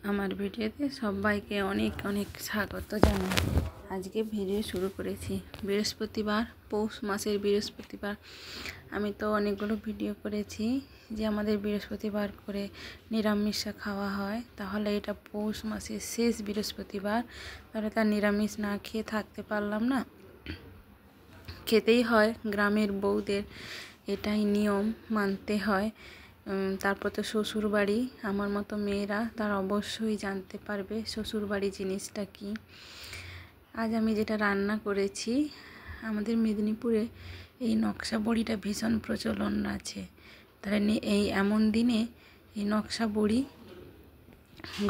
আমার ভিডিওতে সবাইকে অনেক অনেক স্বাগত জানাই। আজকে ভিডিও শুরু করেছি বৃহস্পতিবার, পৌষ মাসের বৃহস্পতিবার। আমি তো অনেকগুলো ভিডিও করেছি যে আমাদের বৃহস্পতিবার করে নিরামিষ খাওয়া হয়, তাহলে এটা পৌষ মাসের শেষ বৃহস্পতিবার, তাহলে তার নিরামিষ না খেয়ে থাকতে পারলাম না, খেতেই হয়। গ্রামের বউদের এটাই নিয়ম, মানতে হয়। তারপর তো শ্বশুরবাড়ি, আমার মতো মেয়েরা তারা অবশ্যই জানতে পারবে শ্বশুরবাড়ি জিনিসটা কি। আজ আমি যেটা রান্না করেছি, আমাদের মেদিনীপুরে এই নকশা বড়িটা ভীষণ প্রচলন আছে। তাহলে এই এমন দিনে এই নকশা বড়ি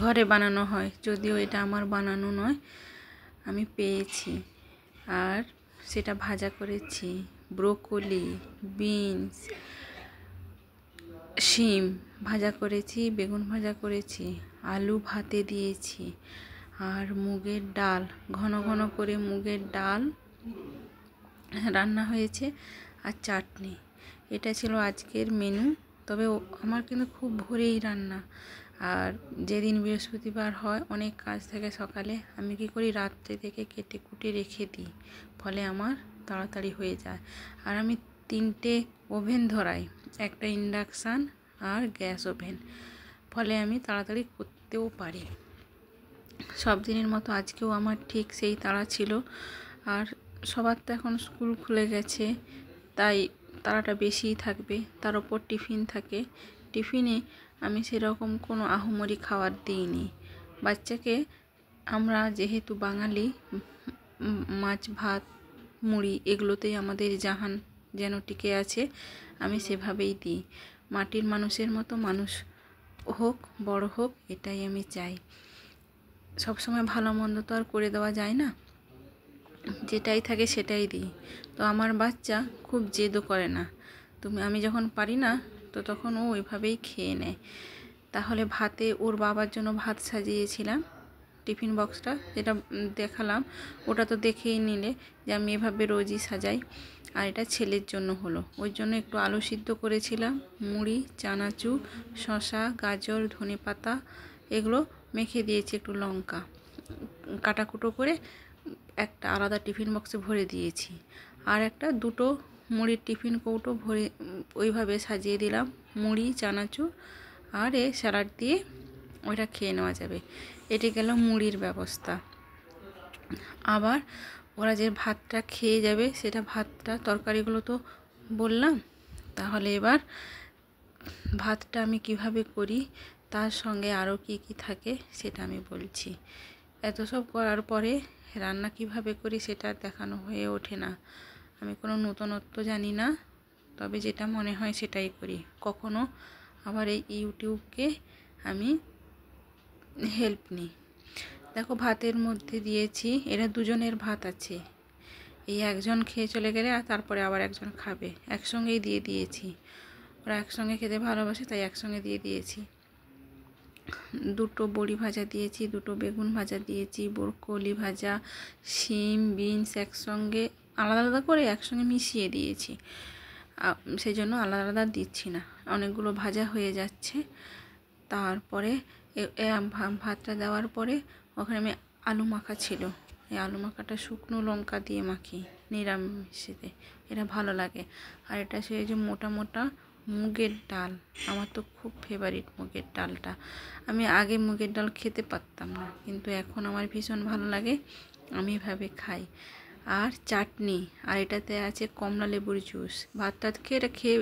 ঘরে বানানো হয়, যদিও এটা আমার বানানো নয়, আমি পেয়েছি। আর সেটা ভাজা করেছি, ব্রোকলি, বিনস, শিম ভাজা করেছি, বেগুন ভাজা করেছি, আলু ভাতে দিয়েছি, আর মুগের ডাল, ঘন ঘন করে মুগের ডাল রান্না হয়েছে, আর চাটনি। এটা ছিল আজকের মেনু। তবে আমার কিন্তু খুব ভোরেই রান্না। আর যেদিন বৃহস্পতিবার হয় অনেক কাজ থাকে সকালে, আমি কি করি রাত্রে থেকে কেটে কুটে রেখে দিই, ফলে আমার তাড়াতাড়ি হয়ে যায়। আর আমি 3টে ওভেন ধরাই, একটা ইন্ডাকশান আর গ্যাস ওভেন, ফলে আমি তাড়াতাড়ি করতেও পারি। সব দিনের মতো আজকেও আমার ঠিক সেই তাড়া ছিল। আর সবার তো এখন স্কুল খুলে গেছে, তাই তাড়াটা বেশিই থাকবে। তার উপর টিফিন থাকে। টিফিনে আমি সেরকম কোনো আহামরি খাবার দিইনি বাচ্চাকে। আমরা যেহেতু বাঙালি, মাছ ভাত মুড়ি এগুলোতেই আমাদের জাহান যেন টিকে আছে, আমি সেভাবেই দিই। মাটির মানুষের মতো মানুষ হোক, বড় হোক, এটাই আমি চাই। সবসময় ভালো মন্দ তো আর করে দেওয়া যায় না, যেটাই থাকে সেটাই দিই। তো আমার বাচ্চা খুব জেদও করে না, আমি যখন পারি না তো তখন ও ওইভাবেই খেয়ে নেয়। তাহলে ভাতে ওর বাবার জন্য ভাত সাজিয়েছিলাম, টিফিন বক্সটা যেটা দেখালাম ওটা তো দেখেই নিলে যে আমি এভাবে রোজই সাজাই। আর এটা ছেলের জন্য হলো, ওই জন্য একটু আলু সিদ্ধ করেছিলাম, মুড়ি, চানাচুর, শসা, গাজর, ধনেপাতা এগুলো মেখে দিয়েছি, একটু লঙ্কা কাটাকুটো করে একটা আলাদা টিফিন বক্সে ভরে দিয়েছি। আর দুটো মুড়ির টিফিন কৌটো ভরে ওইভাবে সাজিয়ে দিলাম, মুড়ি, চানাচুর আর স্যালাড দিয়ে ওইটা খেয়ে নেওয়া যাবে। এটি গেল মুড়ির ব্যবস্থা। আবার ওরা যে ভাতটা খেয়ে যাবে, সেটা ভাতটা, তরকারিগুলো তো বললাম, তাহলে এবার ভাতটা আমি কিভাবে করি, তার সঙ্গে আরও কি কি থাকে সেটা আমি বলছি। এত সব করার পরে রান্না কিভাবে করি সেটা দেখানো হয়ে ওঠে না। আমি কোনো নতুনত্ব জানি না, তবে যেটা মনে হয় সেটাই করি। কখনো আবার এই ইউটিউবকে আমি হেল্প নিই। দেখো ভাতের মধ্যে দিয়েছি, এরা দুজনের ভাত আছে, এই একজন খেয়ে চলে গেলে আর তারপরে আবার একজন খাবে, একসঙ্গেই দিয়ে দিয়েছি। ওরা একসঙ্গে খেতে ভালোবাসে, তাই একসঙ্গে দিয়ে দিয়েছি। দুটো বড়ি ভাজা দিয়েছি, দুটো বেগুন ভাজা দিয়েছি, ব্রোকলি ভাজা, শিম, বিনস একসঙ্গে আলাদা আলাদা করে একসঙ্গে মিশিয়ে দিয়েছি, সেই জন্য আলাদা আলাদা দিচ্ছি না, অনেকগুলো ভাজা হয়ে যাচ্ছে। তারপরে ভাতটা দেওয়ার পরে ওখানে আমি আলু মাখা ছিল, এই আলু মাখাটা শুকনো লঙ্কা দিয়ে মাখি নিরামিষেতে, এটা ভালো লাগে। আর এটা সেই যে মোটা মোটা মুগের ডাল, আমার তো খুব ফেভারিট মুগের ডালটা। আমি আগে মুগের ডাল খেতে পারতাম না, কিন্তু এখন আমার ভীষণ ভালো লাগে, আমি এভাবে খাই। আর চাটনি, আর এটাতে আছে কমলা লেবুর জুস। ভাতটা খেয়ে